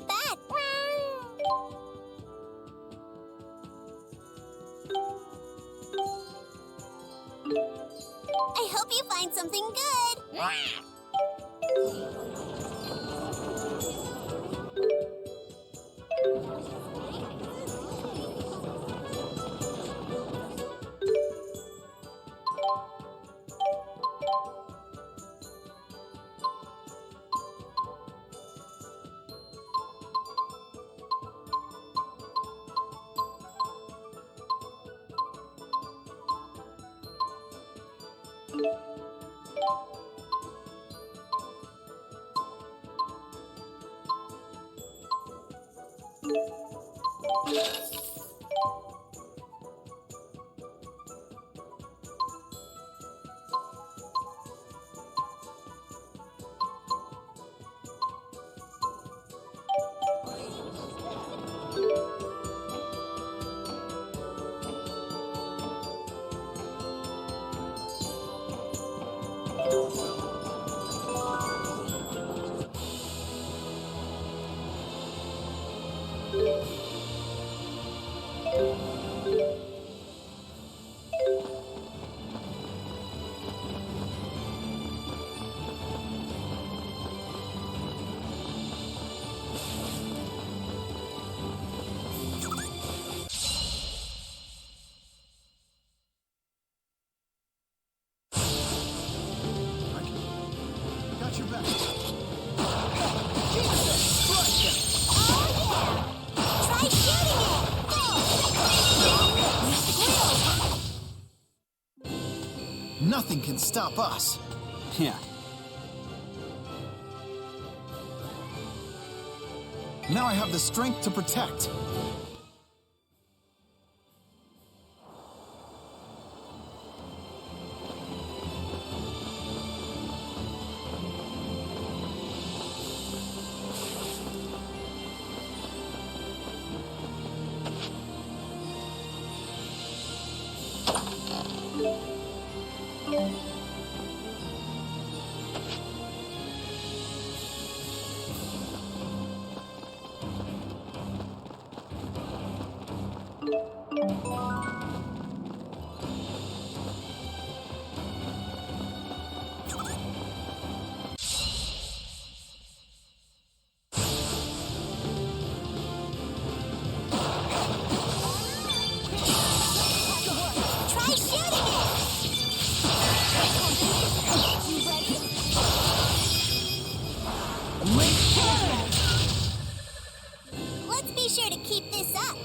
right back. I hope you find something good. Got your back. Try shooting it! Nothing can stop us. Yeah. Now I have the strength to protect. Try shooting it! Let's be sure to keep this up.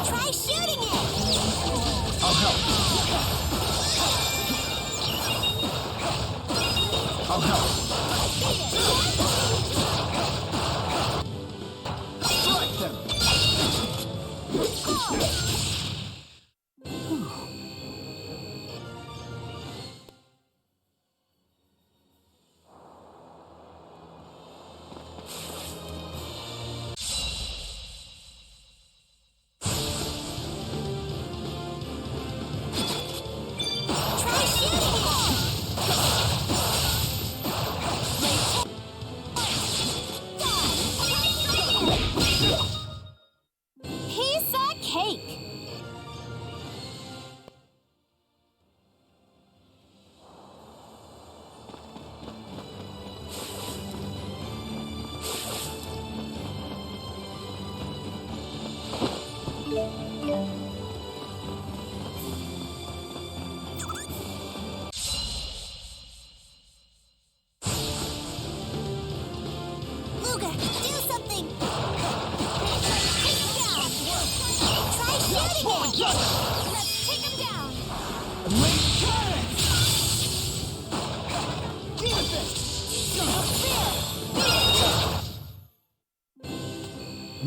Try shooting it! I'll help. I'll help. Strike them! Try shooting it!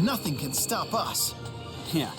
Nothing can stop us. Yeah.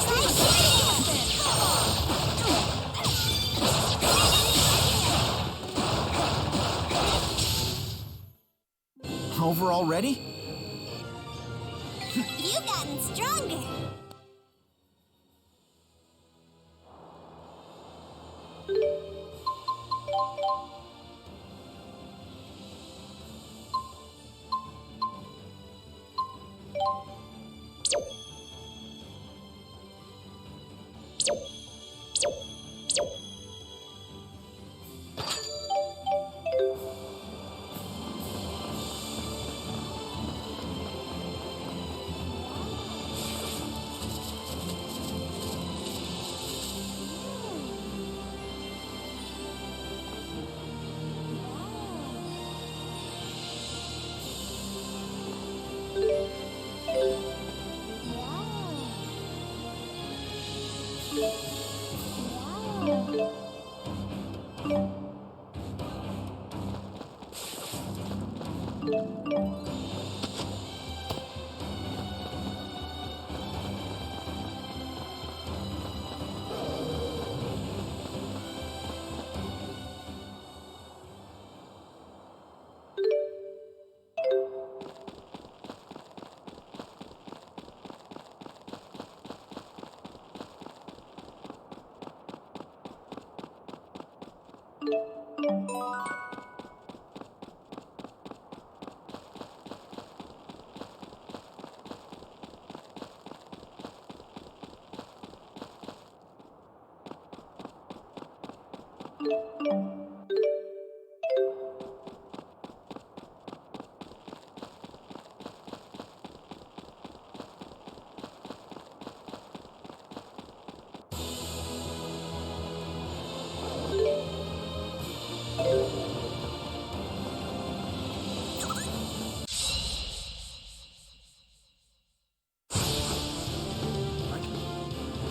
Try shooting it! Over already? You've gotten stronger.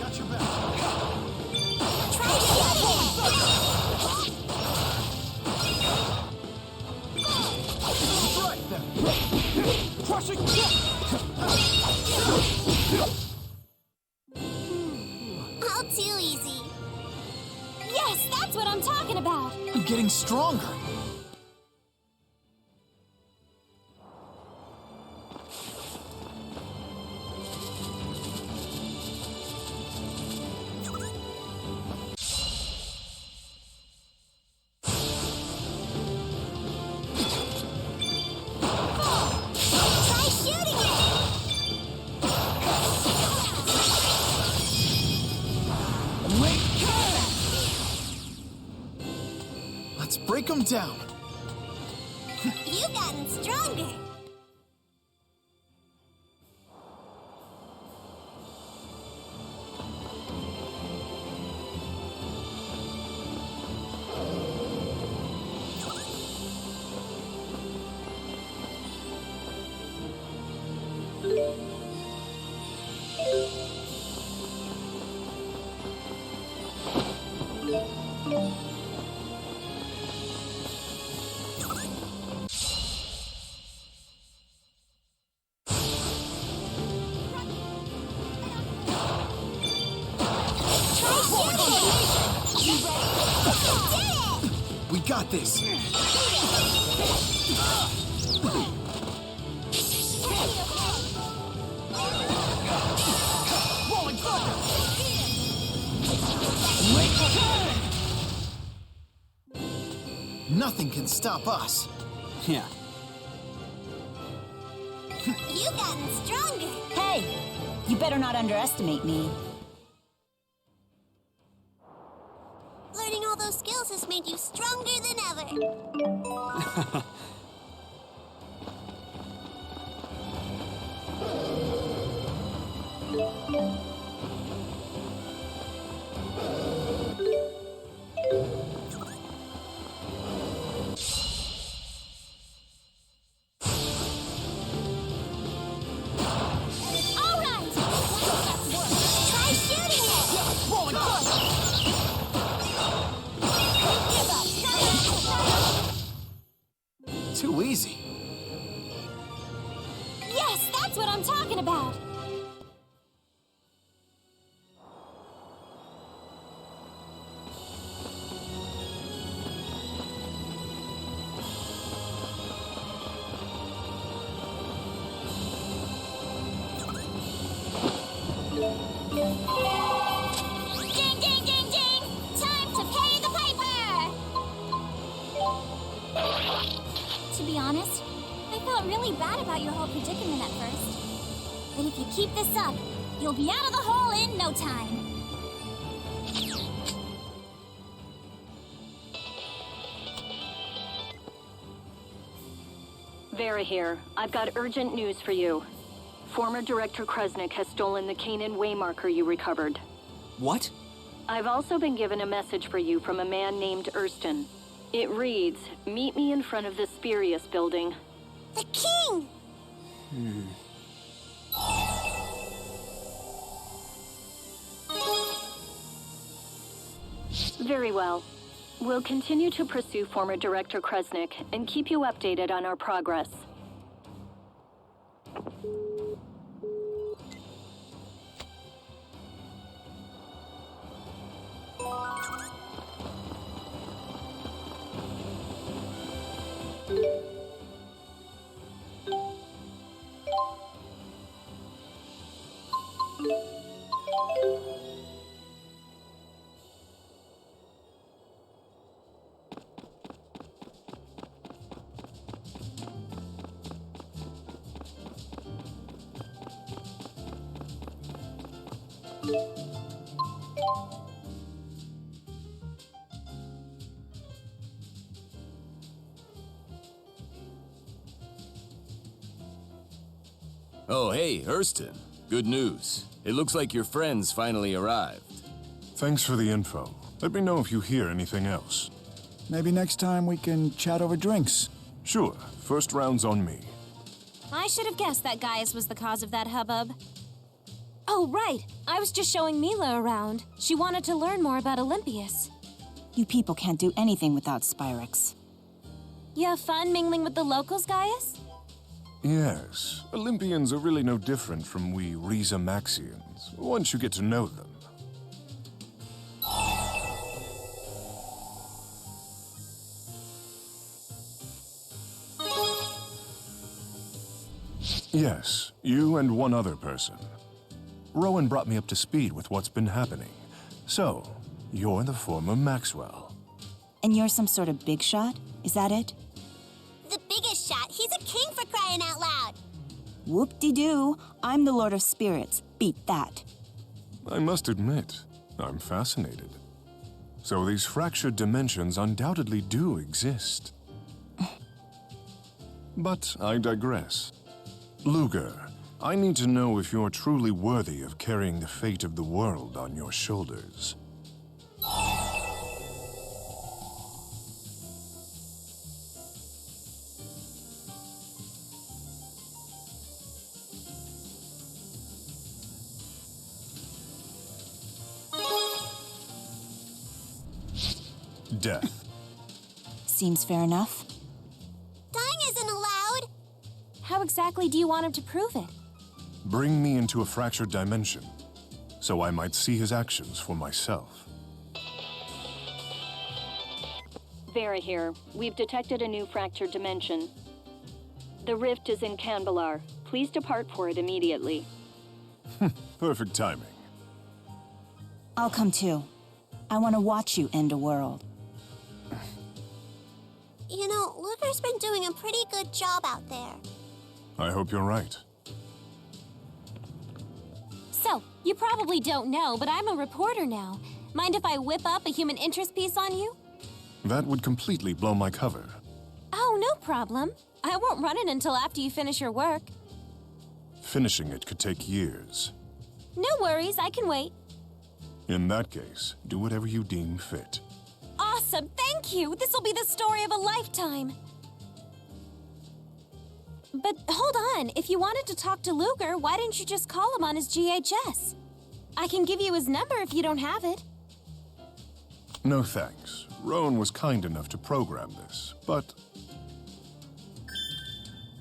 Got your back. Try shooting Strike them. Crushing. it! All too easy. Yes, that's what I'm talking about. I'm getting stronger. Try shooting it! Let's break them down. You've gotten stronger. We got this! Rolling thunder! Nothing can stop us. Yeah. You've gotten stronger. Hey, you better not underestimate me. Learning all those skills has made you stronger than ever. All right. Try shooting it. Rolling thunder! Give up. Too easy. Yes, that's what I'm talking about. Ding, ding, ding, ding! Time to pay the piper! To be honest, I felt really bad about your whole predicament at first. But if you keep this up, you'll be out of the hole in no time. Vera here. I've got urgent news for you. Former Director Kresnik has stolen the Kanan waymarker you recovered. What? I've also been given a message for you from a man named Erston. It reads, meet me in front of the Spurious building. The king! Very well. We'll continue to pursue former Director Kresnik and keep you updated on our progress. Oh, hey, Erston. Good news. It looks like your friends finally arrived. Thanks for the info. Let me know if you hear anything else. Maybe next time we can chat over drinks. Sure, first round's on me. I should have guessed that Gaius was the cause of that hubbub. Oh, right. I was just showing Mila around. She wanted to learn more about Olympius. You people can't do anything without Spyrex. You have fun mingling with the locals, Gaius? Yes, Olympians are really no different from we Riza Maxians, once you get to know them. Yes, you and one other person. Rowan brought me up to speed with what's been happening. So, you're the former Maxwell. And you're some sort of big shot? Is that it? The biggest shot. He's a king for crying out loud. Whoop-de-doo. I'm the Lord of Spirits. Beat that. I must admit, I'm fascinated. So these fractured dimensions undoubtedly do exist. But I digress. Luger, I need to know if you're truly worthy of carrying the fate of the world on your shoulders. Death. Seems fair enough. Dying isn't allowed. How exactly do you want him to prove it? Bring me into a fractured dimension, so I might see his actions for myself. Vera here. We've detected a new fractured dimension. The rift is in Canbelar. Please depart for it immediately. Perfect timing. I'll come too. I want to watch you end a world. You know, Luger's been doing a pretty good job out there. I hope you're right. So, you probably don't know, but I'm a reporter now. Mind if I whip up a human interest piece on you? That would completely blow my cover. Oh, no problem. I won't run it until after you finish your work. Finishing it could take years. No worries, I can wait. In that case, do whatever you deem fit. Awesome, thank you! This'll be the story of a lifetime. But hold on, if you wanted to talk to Luger, why didn't you just call him on his GHS? I can give you his number if you don't have it. No thanks. Rowan was kind enough to program this, but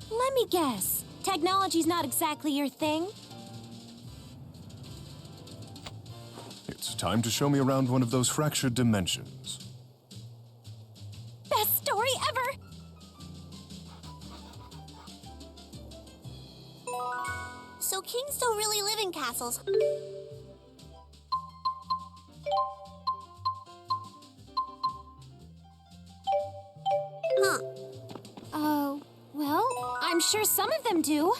Let me guess. Technology's not exactly your thing? it's time to show me around one of those fractured dimensions. Best story ever! So kings don't really live in castles. Huh. Well, I'm sure some of them do.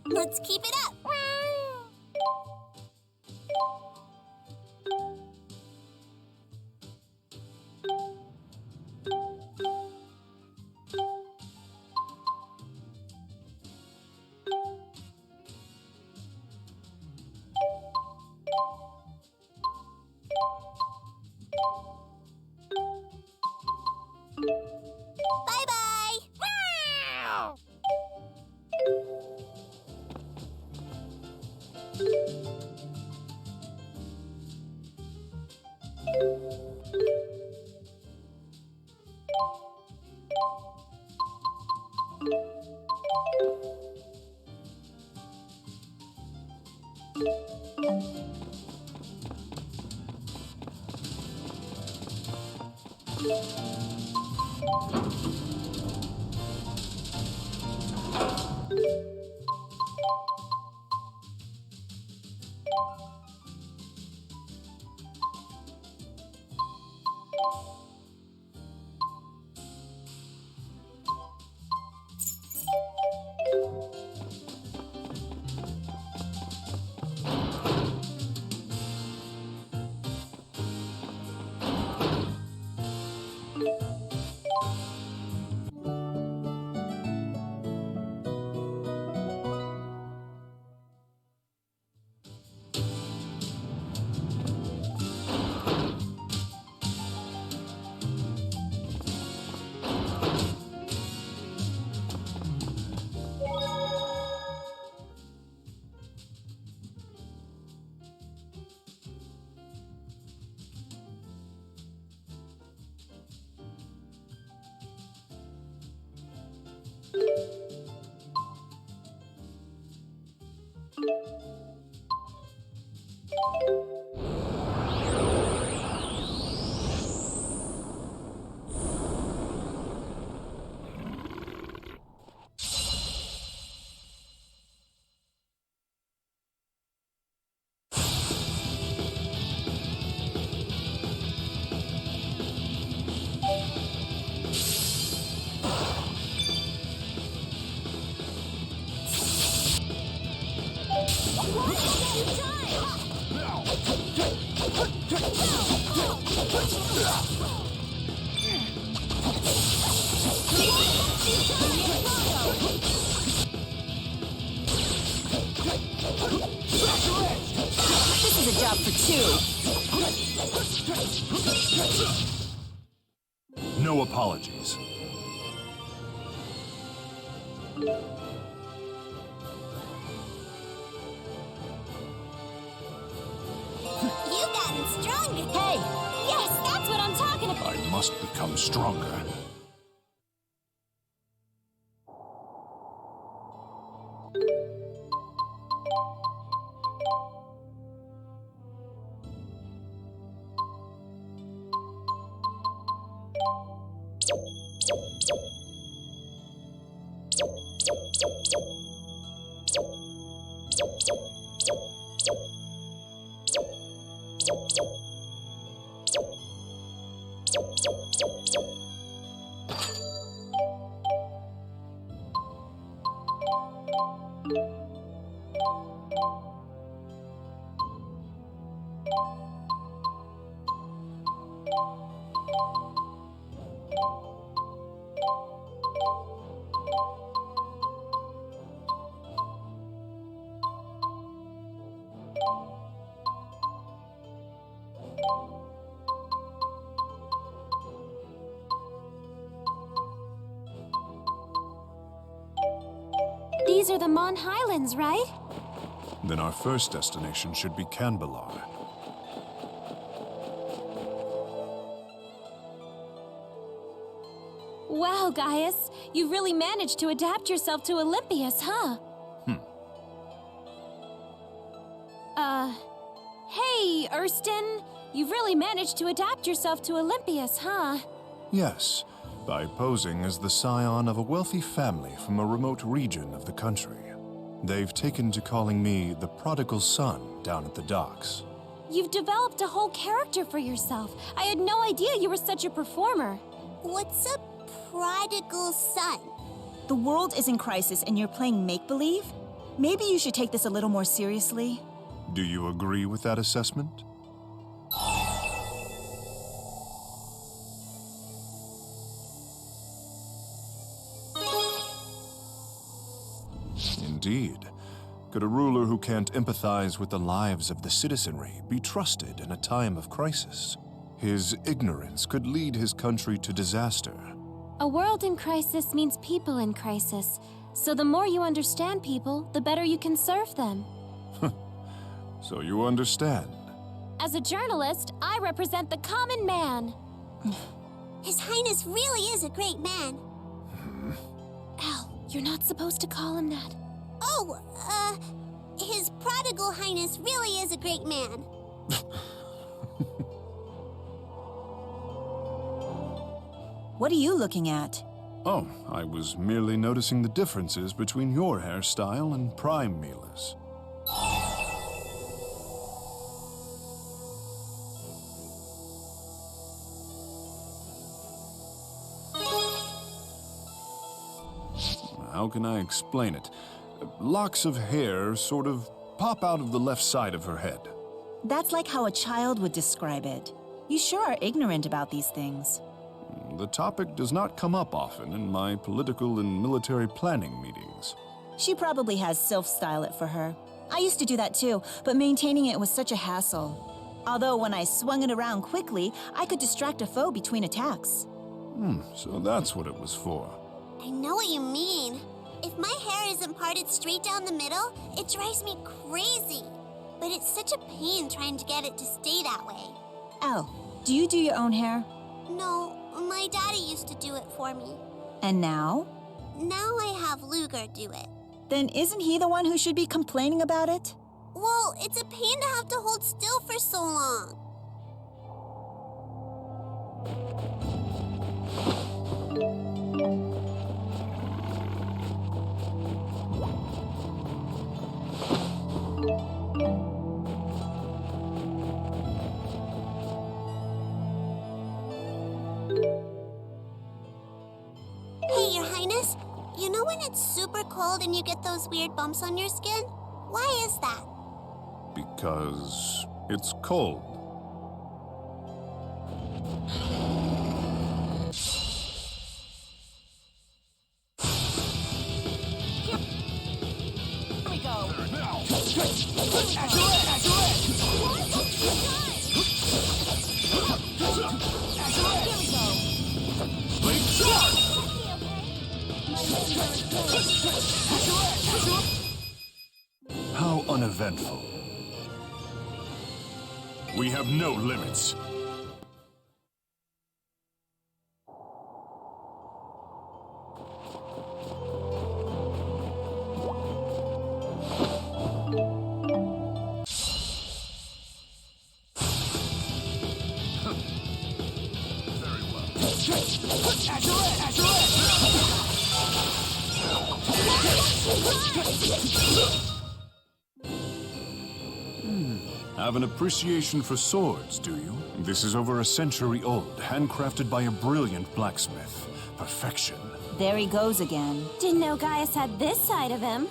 Let's keep it up. Bye-bye. This is a job for two. No apologies. You've gotten stronger. Hey! Yes, that's what I'm talking about! I must become stronger. These are the Mon Highlands, right? Then our first destination should be Canbelar. Wow, Gaius, you really managed to adapt yourself to Olympius, huh? Hey, Erston, you've really managed to adapt yourself to Olympius, huh? Yes, by posing as the scion of a wealthy family from a remote region of the country. They've taken to calling me the prodigal son down at the docks. You've developed a whole character for yourself. I had no idea you were such a performer. What's a prodigal son? The world is in crisis and you're playing make-believe? Maybe you should take this a little more seriously. Do you agree with that assessment? Indeed. Could a ruler who can't empathize with the lives of the citizenry be trusted in a time of crisis? His ignorance could lead his country to disaster. A world in crisis means people in crisis. So the more you understand people, the better you can serve them. So you understand. As a journalist, I represent the common man. His Highness really is a great man. Al, you're not supposed to call him that. Oh, His Prodigal Highness really is a great man. What are you looking at? Oh, I was merely noticing the differences between your hairstyle and Prime Mila's. How can I explain it? Locks of hair sort of pop out of the left side of her head. That's like how a child would describe it. You sure are ignorant about these things. The topic does not come up often in my political and military planning meetings. She probably has self-style it for her. I used to do that too, but maintaining it was such a hassle. Although when I swung it around quickly, I could distract a foe between attacks. So that's what it was for. I know what you mean. If my hair isn't parted straight down the middle, it drives me crazy. But it's such a pain trying to get it to stay that way. Elle, do you do your own hair? No, my daddy used to do it for me. And now? Now I have Luger do it. Then isn't he the one who should be complaining about it? Well, it's a pain to have to hold still for so long. Hey, Your Highness. You know when it's super cold and you get those weird bumps on your skin? Why is that? Because it's cold. How uneventful. We have no limits. Very well. Have an appreciation for swords, do you? This is over a century old, handcrafted by a brilliant blacksmith. Perfection. There he goes again. Didn't know Gaius had this side of him.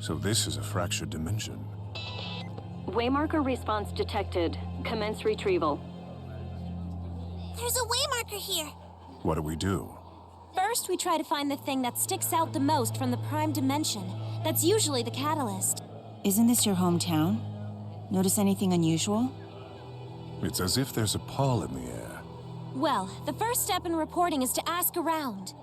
So this is a fractured dimension. Waymarker response detected. Commence retrieval. There's a waymarker here. What do we do? First, we try to find the thing that sticks out the most from the prime dimension. That's usually the catalyst. Isn't this your hometown? Notice anything unusual? It's as if there's a pall in the air. Well, the first step in reporting is to ask around.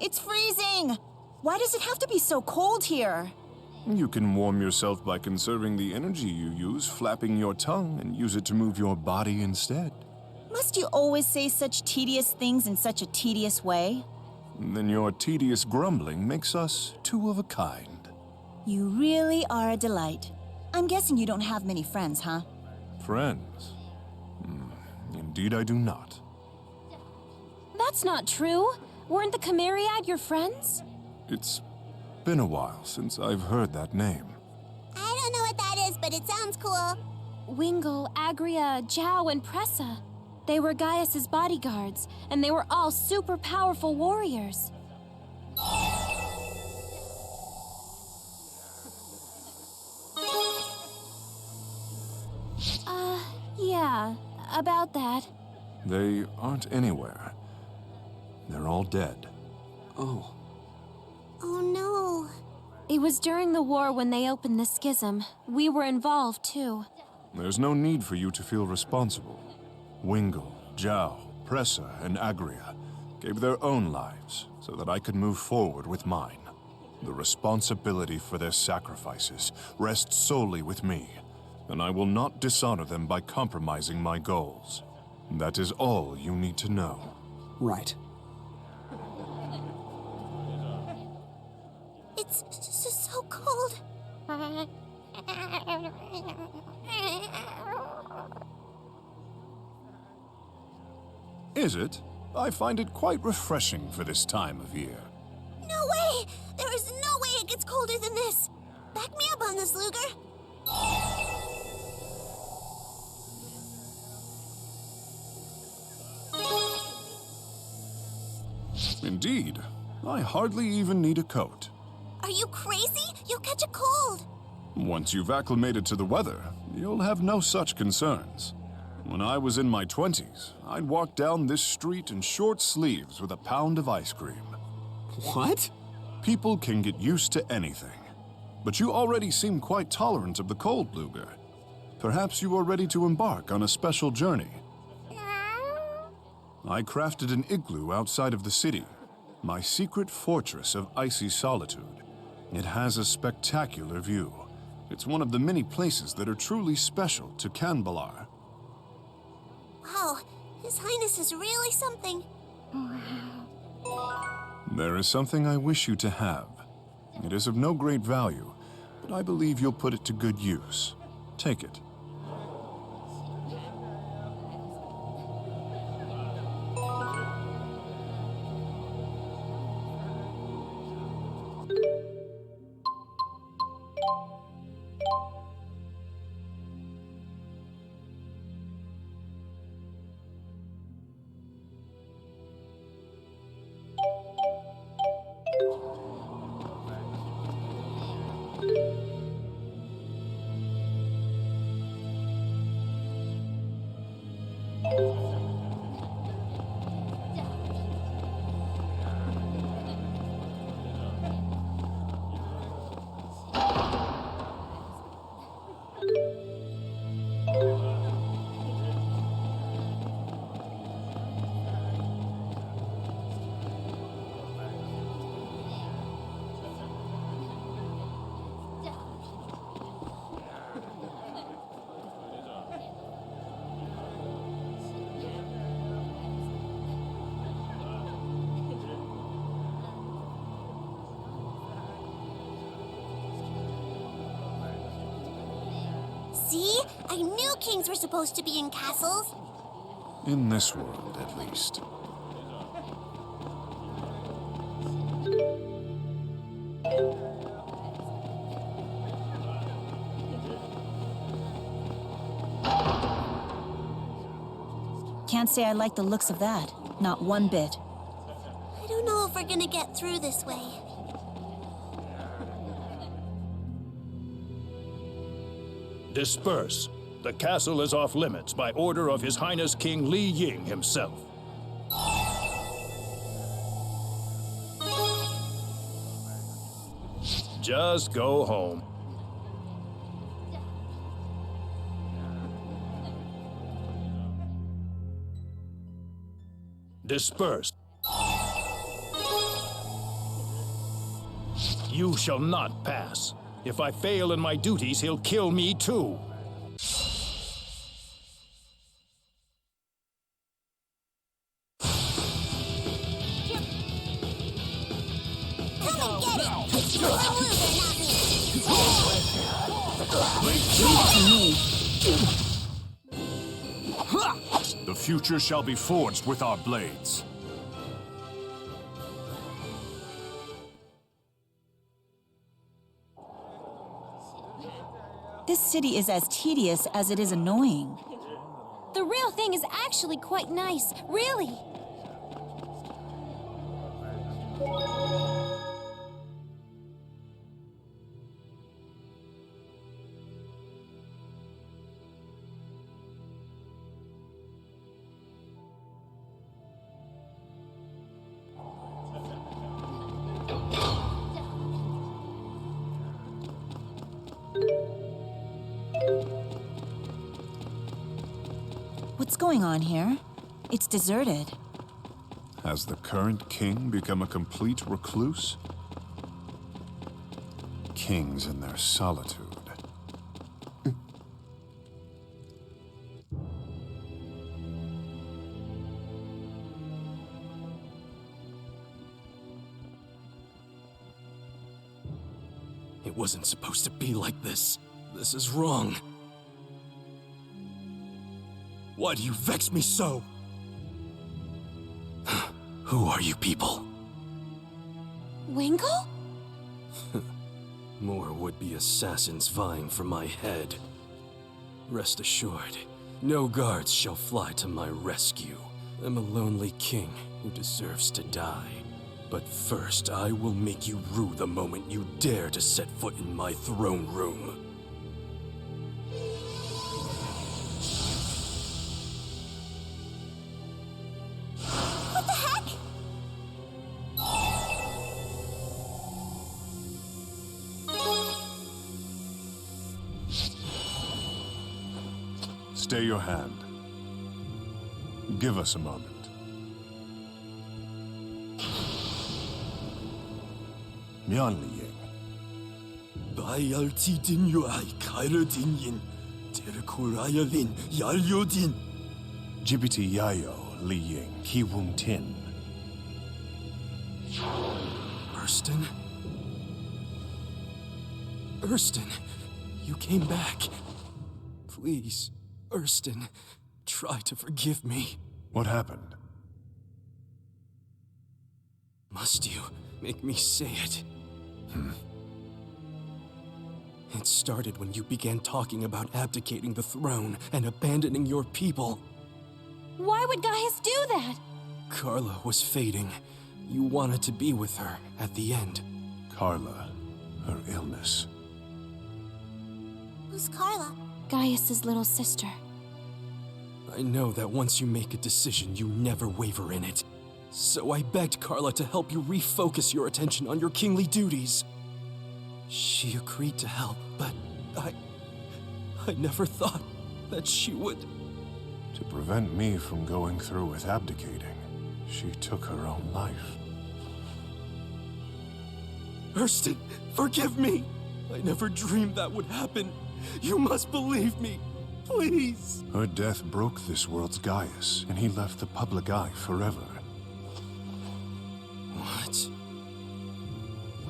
It's freezing! Why does it have to be so cold here? You can warm yourself by conserving the energy you use, flapping your tongue, and use it to move your body instead. Must you always say such tedious things in such a tedious way? Then your tedious grumbling makes us two of a kind. You really are a delight. I'm guessing you don't have many friends, huh? Friends? Indeed I do not. That's not true. Weren't the Chimeriad your friends? It's been a while since I've heard that name. I don't know what that is, but it sounds cool. Wingle, Agria, Zhao, and Pressa. They were Gaius's bodyguards, and they were all super powerful warriors. Yeah, about that. They aren't anywhere. They're all dead. Oh. Oh no. It was during the war when they opened the schism. We were involved, too. There's no need for you to feel responsible. Wingle, Zhao, Pressa, and Agria gave their own lives so that I could move forward with mine. The responsibility for their sacrifices rests solely with me, and I will not dishonor them by compromising my goals. That is all you need to know. Right. It's so cold. Is it? I find it quite refreshing for this time of year. No way! There is no way it gets colder than this. Back me up on this, Luger. Indeed. I hardly even need a coat. Are you crazy? You'll catch a cold. Once you've acclimated to the weather, you'll have no such concerns. When I was in my 20s, I'd walk down this street in short sleeves with a pound of ice cream. What? People can get used to anything. But you already seem quite tolerant of the cold, Luger. Perhaps you are ready to embark on a special journey. I crafted an igloo outside of the city. My secret fortress of icy solitude. It has a spectacular view. It's one of the many places that are truly special to Canbalar. Wow, His Highness is really something. There is something I wish you to have. It is of no great value, but I believe you'll put it to good use. Take it. See? I knew kings were supposed to be in castles. In this world, at least. Can't say I like the looks of that. Not one bit. I don't know if we're gonna get through this way. Disperse. The castle is off limits by order of His Highness King Li Ying himself. Just go home. Disperse. You shall not pass. If I fail in my duties, he'll kill me too. Come and get it! You're a loser, not me! The future shall be forged with our blades. This city is as tedious as it is annoying. The real thing is actually quite nice, really. What's going on here? It's deserted. Has the current king become a complete recluse? Kings in their solitude. It wasn't supposed to be like this. This is wrong. Why do you vex me so? Who are you people? Wingle? More would-be assassins vying for my head. Rest assured, no guards shall fly to my rescue. I'm a lonely king who deserves to die. But first, I will make you rue the moment you dare to set foot in my throne room. What the heck? Stay your hand. Give us a moment. Mian Li Ying. Bayalti din yu ai kaira din yin. Terkuraya lin yalyo din. Jibiti Yayo Li Ying Ki Wum Tin. Erston? Erston, you came back. Please, Erston, try to forgive me. What happened? Must you make me say it? It started when you began talking about abdicating the throne and abandoning your people. Why would Gaius do that? Carla was fading. You wanted to be with her at the end. Carla, her illness. Who's Carla? Gaius's little sister. I know that once you make a decision, you never waver in it. So I begged Carla to help you refocus your attention on your kingly duties. She agreed to help, but I never thought that she would. To prevent me from going through with abdicating, she took her own life. Erston, forgive me! I never dreamed that would happen. You must believe me, please! Her death broke this world's Gaius, and he left the public eye forever. What?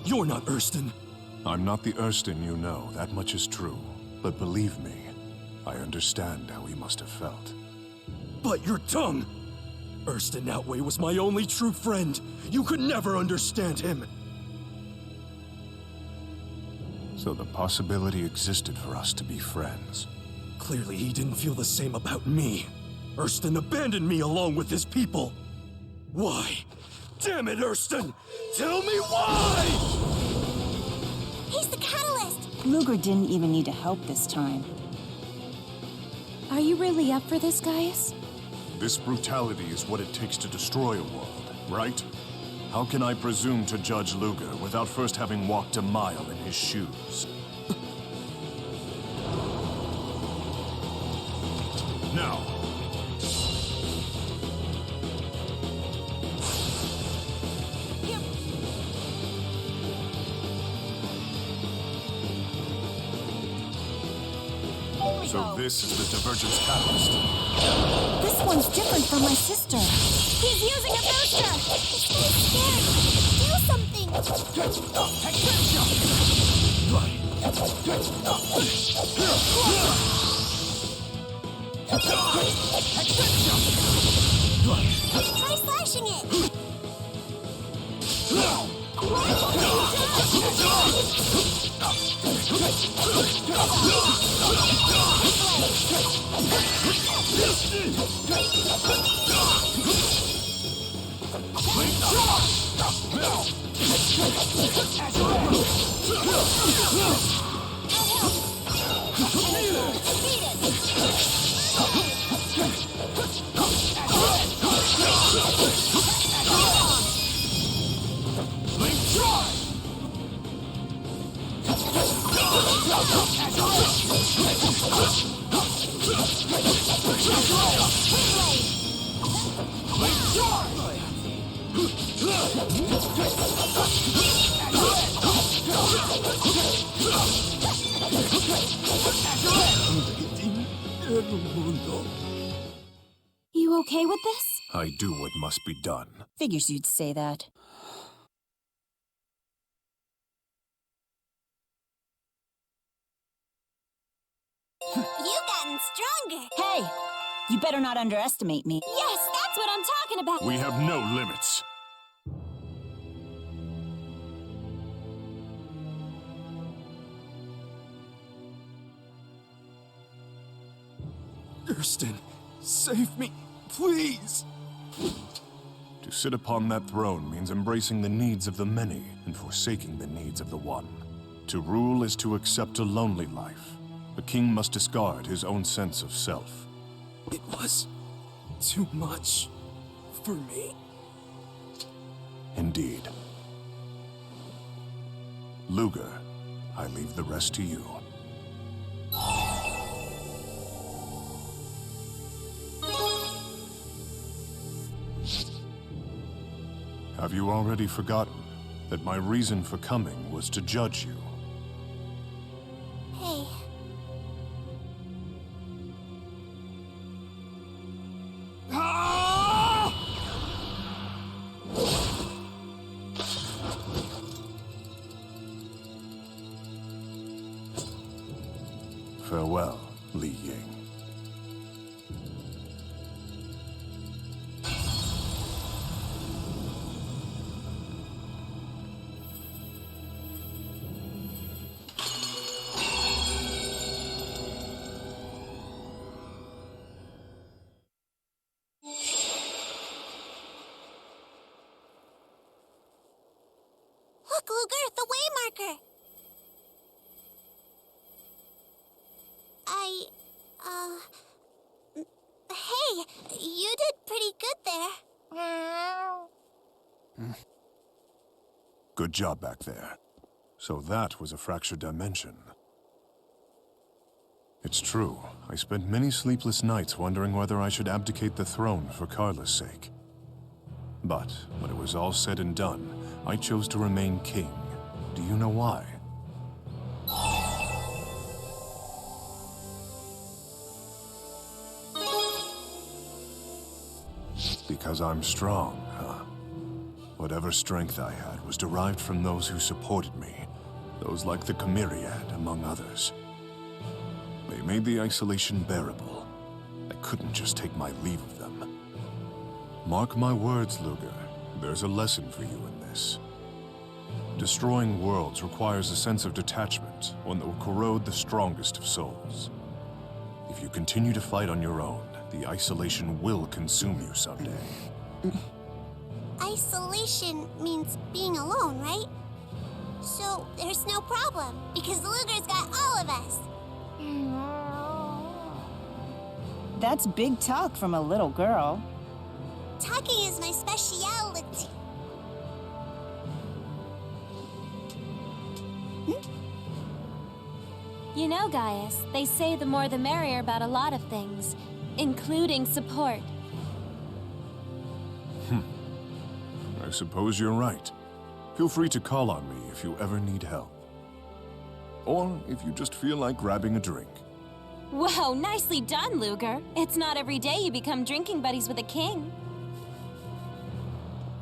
You're not Erston. I'm not the Erston you know, that much is true. But believe me, I understand how he must have felt. But your tongue! Erston Outway was my only true friend. You could never understand him. So the possibility existed for us to be friends. Clearly he didn't feel the same about me. Erston abandoned me along with his people. Why? Damn it, Erston! Tell me why! He's the catalyst! Luger didn't even need to help this time. Are you really up for this, Gaius? This brutality is what it takes to destroy a world, right? How can I presume to judge Luger without first having walked a mile in his shoes? Now! So this is the Divergence Catalyst. This one's different from my sister. He's using a booster! It's very scary! Do something! Try slashing it! You okay with this? I do what must be done. Figures you'd say that. You've gotten stronger! Hey! You better not underestimate me. Yes, that's what I'm talking about! We have no limits. Erston, save me, please! To sit upon that throne means embracing the needs of the many and forsaking the needs of the one. To rule is to accept a lonely life. A king must discard his own sense of self. It was too much for me. Indeed. Luger, I leave the rest to you. Have you already forgotten? that my reason for coming was to judge you. Hey. Farewell, Li Ying. Look, Luger, the waymarker! Hey, you did pretty good there. Good job back there. So that was a fractured dimension. It's true. I spent many sleepless nights wondering whether I should abdicate the throne for Carla's sake. But when it was all said and done, I chose to remain king. Do you know why? Because I'm strong, huh? Whatever strength I had was derived from those who supported me. Those like the Chimeriad, among others. They made the isolation bearable. I couldn't just take my leave of them. Mark my words, Luger. There's a lesson for you in this. Destroying worlds requires a sense of detachment, one that will corrode the strongest of souls. If you continue to fight on your own, the isolation will consume you someday. Isolation means being alone, right? So there's no problem, because Luger's got all of us. That's big talk from a little girl. Talking is my speciality. You know, Gaius, they say the more the merrier about a lot of things, including support. I suppose you're right. Feel free to call on me if you ever need help. Or if you just feel like grabbing a drink. Whoa, nicely done, Luger. It's not every day you become drinking buddies with a king.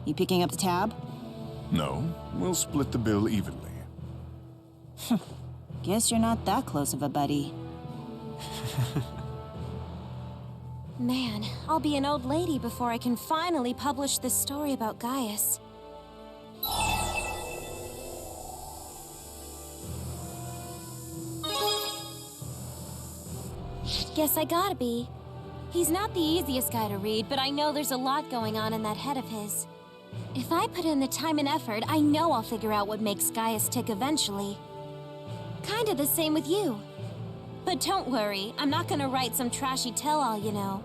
You picking up the tab? No, we'll split the bill evenly. Guess you're not that close of a buddy. Man, I'll be an old lady before I can finally publish this story about Gaius. Guess I gotta be. He's not the easiest guy to read, but I know there's a lot going on in that head of his. If I put in the time and effort, I know I'll figure out what makes Gaius tick eventually. Kinda the same with you. But don't worry, I'm not gonna write some trashy tell-all, you know.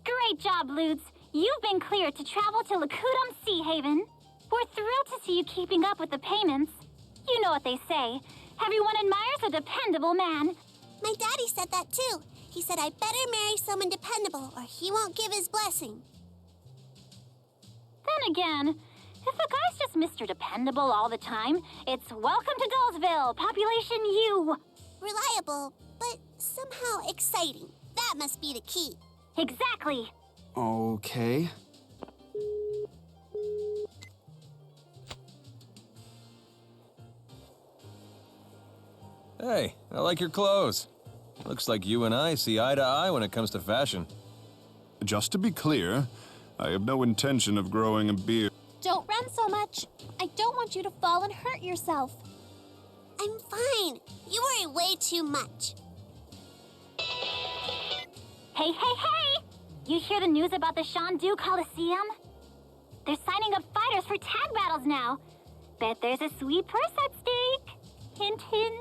Great job, Lutz. You've been cleared to travel to Lakudum Sea Haven. We're thrilled to see you keeping up with the payments. You know what they say. Everyone admires a dependable man. My daddy said that too. He said I better marry someone dependable or he won't give his blessing. Then again, if a guy's just Mr. Dependable all the time, it's welcome to Gullsville, population U. Reliable, but somehow exciting. That must be the key. Exactly. Okay. Hey, I like your clothes. Looks like you and I see eye to eye when it comes to fashion. Just to be clear, I have no intention of growing a beard. Don't run so much. I don't want you to fall and hurt yourself. I'm fine. You worry way too much. Hey, hey, hey! You hear the news about the Shandu Coliseum? They're signing up fighters used for tag battles now. Bet there's a sweet purse at stake. Hint, hint.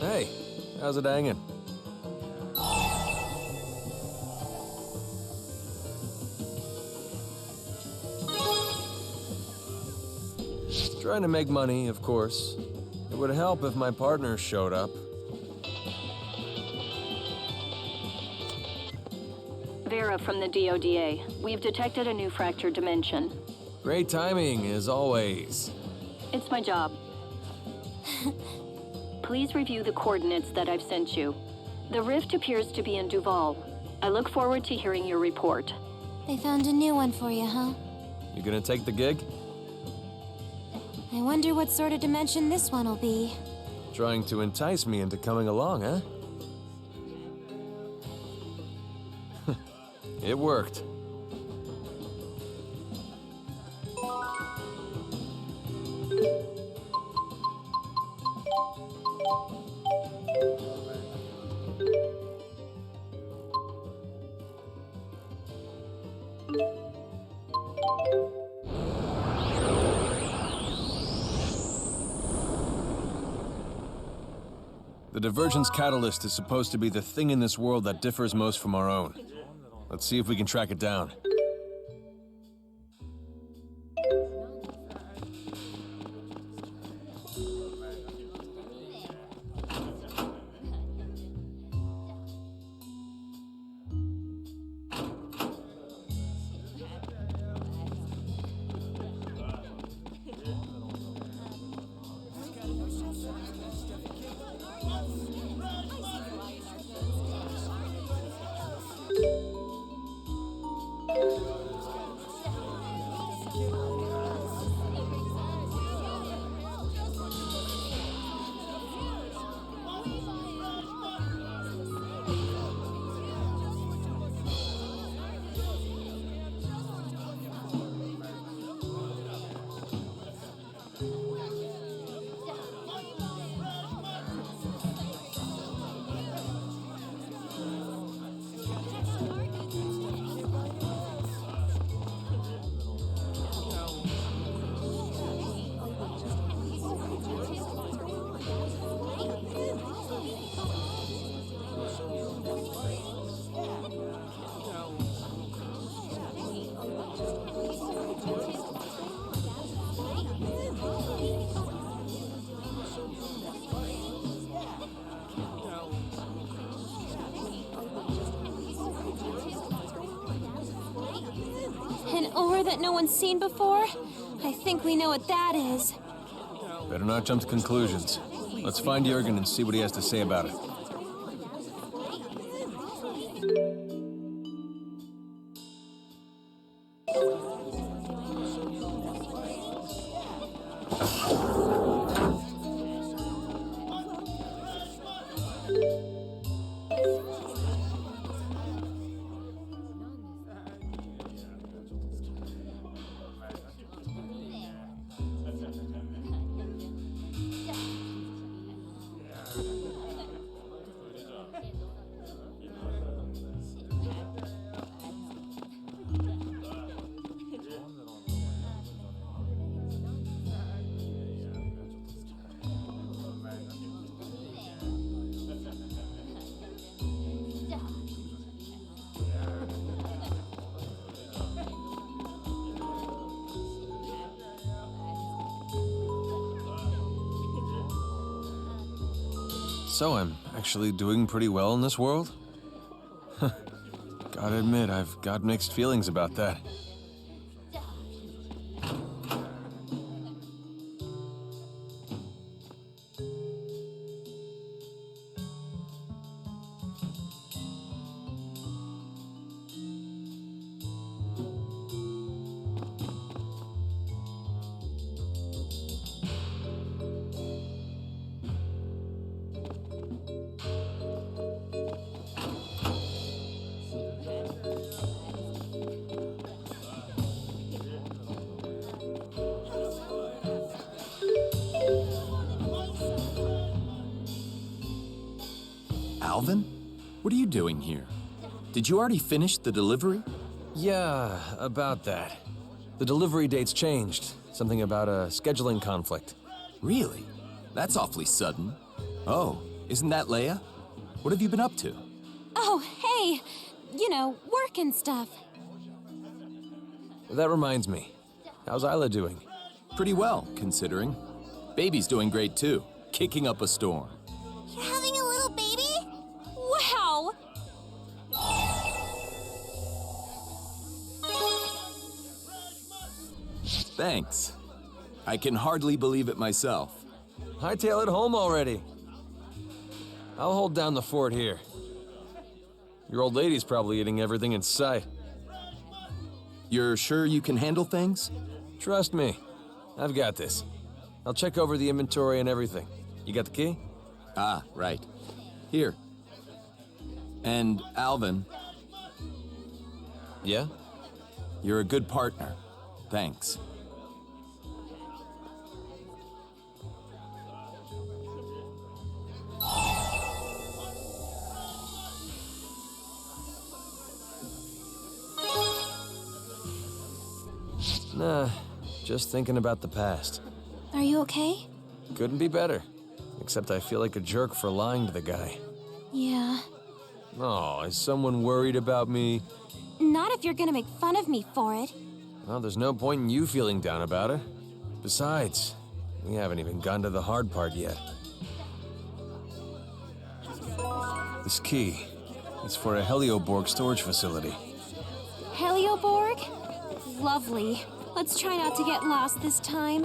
Hey, how's it hanging? Trying to make money, of course. It would help if my partner showed up. Vera from the DODA. We've detected a new fractured dimension. Great timing, as always. It's my job. Please review the coordinates that I've sent you. The rift appears to be in Duval. I look forward to hearing your report. They found a new one for you, huh? You gonna take the gig? I wonder what sort of dimension this one will be. Trying to entice me into coming along, huh? It worked. The divergence catalyst is supposed to be the thing in this world that differs most from our own. Let's see if we can track it down. that no one's seen before? I think we know what that is. Better not jump to conclusions. Let's find Jurgen and see what he has to say about it. So I'm actually doing pretty well in this world? Gotta admit, I've got mixed feelings about that. Alvin? What are you doing here? Did you already finish the delivery? Yeah, about that. The delivery date's changed. Something about a scheduling conflict. Really? That's awfully sudden. Oh, isn't that Leia? What have you been up to? Oh, hey! You know, work and stuff. That reminds me. How's Isla doing? Pretty well, considering. Baby's doing great too, kicking up a storm. You're having a little baby? Wow! Thanks. I can hardly believe it myself. Hightail it home already. I'll hold down the fort here. Your old lady's probably eating everything in sight. You're sure you can handle things? Trust me. I've got this. I'll check over the inventory and everything. You got the key? Ah, right. Here. And Alvin. Yeah? You're a good partner. Thanks. Nah, just thinking about the past. Are you okay? Couldn't be better. Except I feel like a jerk for lying to the guy. Yeah. Oh, is someone worried about me? Not if you're gonna make fun of me for it. Well, there's no point in you feeling down about it. Besides, we haven't even gotten to the hard part yet. This key, it's for a Helioborg storage facility. Helioborg? Lovely. Let's try not to get lost this time.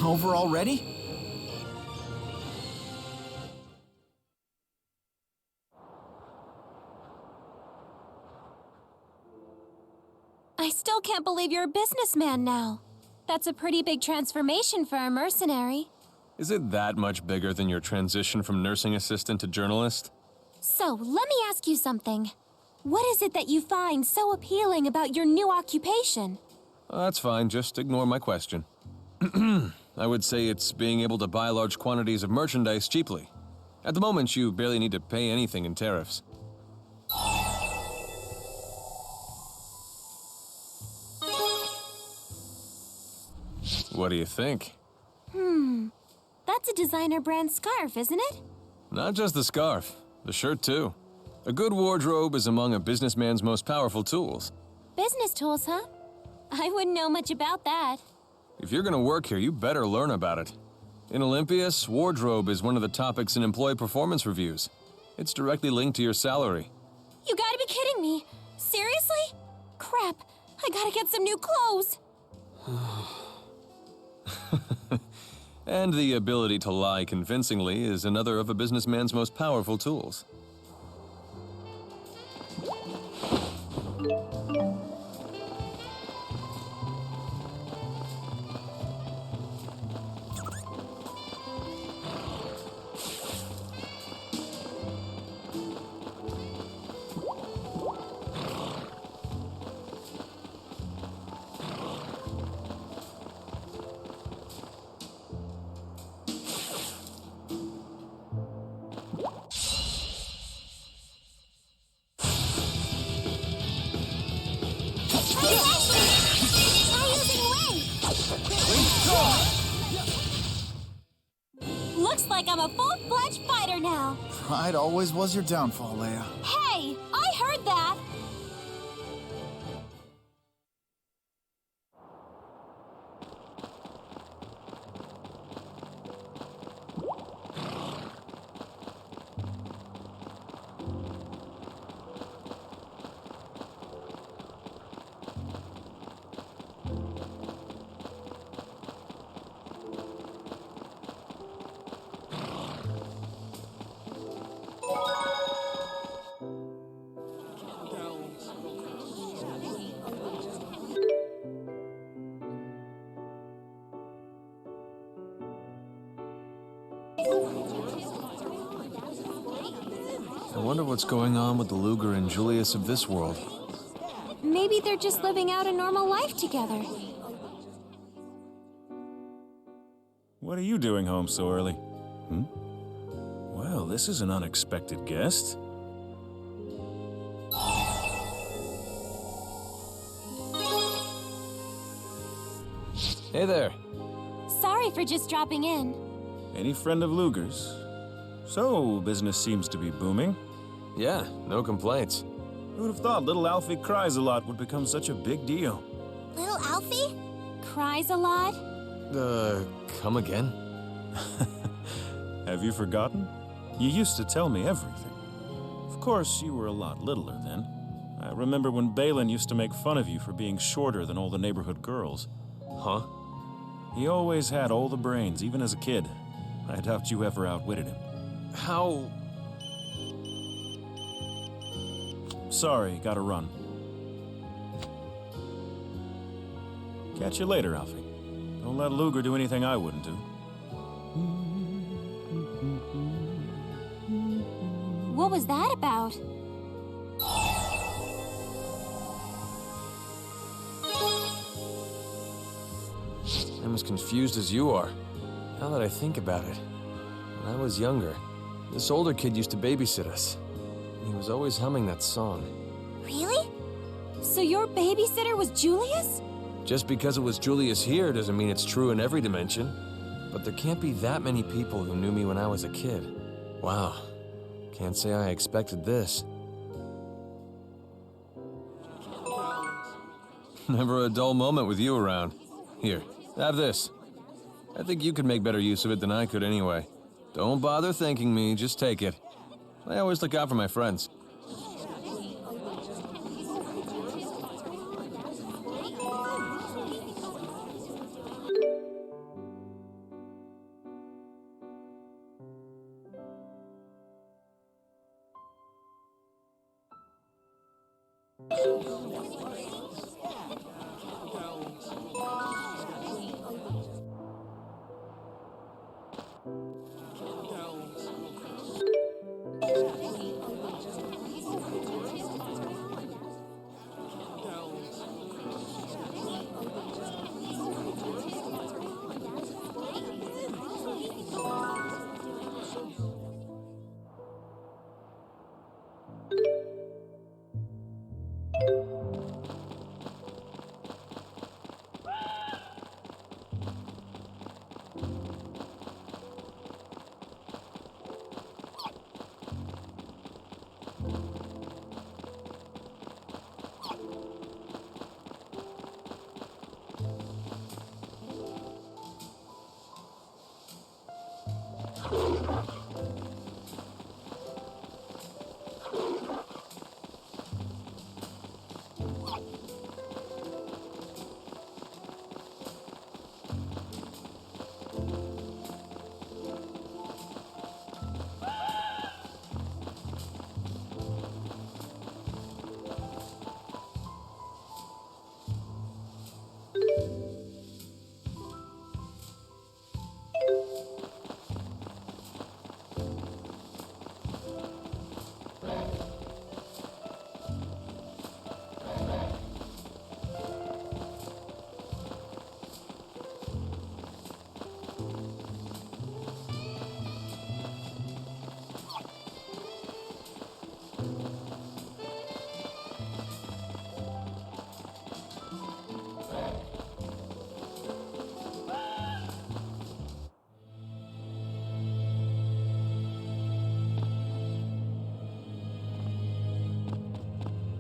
Over already? I still can't believe you're a businessman now. That's a pretty big transformation for a mercenary. Is it that much bigger than your transition from nursing assistant to journalist? So, let me ask you something. What is it that you find so appealing about your new occupation? That's fine, just ignore my question. I would say it's being able to buy large quantities of merchandise cheaply. At the moment, you barely need to pay anything in tariffs. What do you think? That's a designer brand scarf, isn't it? Not just the scarf, the shirt too. A good wardrobe is among a businessman's most powerful tools. Business tools, huh? I wouldn't know much about that. If you're gonna work here, you better learn about it. In Olympias, wardrobe is one of the topics in employee performance reviews. It's directly linked to your salary. You gotta be kidding me. Seriously? Crap, I gotta get some new clothes. And the ability to lie convincingly is another of a businessman's most powerful tools. Looks like I'm a full-fledged fighter now. Pride always was your downfall, Leia. Hey, I heard that. I wonder what's going on with the Luger and Julius of this world. Maybe they're just living out a normal life together. What are you doing home so early? Well, this is an unexpected guest. Hey there. Sorry for just dropping in. Any friend of Luger's? So, business seems to be booming. Yeah, no complaints. Who'd have thought little Alfie cries a lot would become such a big deal? Little Alfie? Cries a lot? Come again? Have you forgotten? You used to tell me everything. Of course, you were a lot littler then. I remember when Balin used to make fun of you for being shorter than all the neighborhood girls. Huh? He always had all the brains, even as a kid. I doubt you ever outwitted him. How? Sorry, gotta run. Catch you later, Alfie. Don't let Luger do anything I wouldn't do. What was that about? I'm as confused as you are. Now that I think about it. When I was younger, this older kid used to babysit us. He was always humming that song. Really? So your babysitter was Julius? Just because it was Julius here doesn't mean it's true in every dimension. But there can't be that many people who knew me when I was a kid. Wow. Can't say I expected this. Never a dull moment with you around. Here, have this. I think you could make better use of it than I could anyway. Don't bother thanking me, just take it. I always look out for my friends.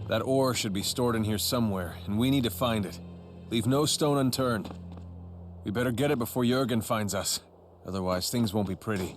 That ore should be stored in here somewhere, and we need to find it. Leave no stone unturned. We better get it before Jurgen finds us. Otherwise, things won't be pretty.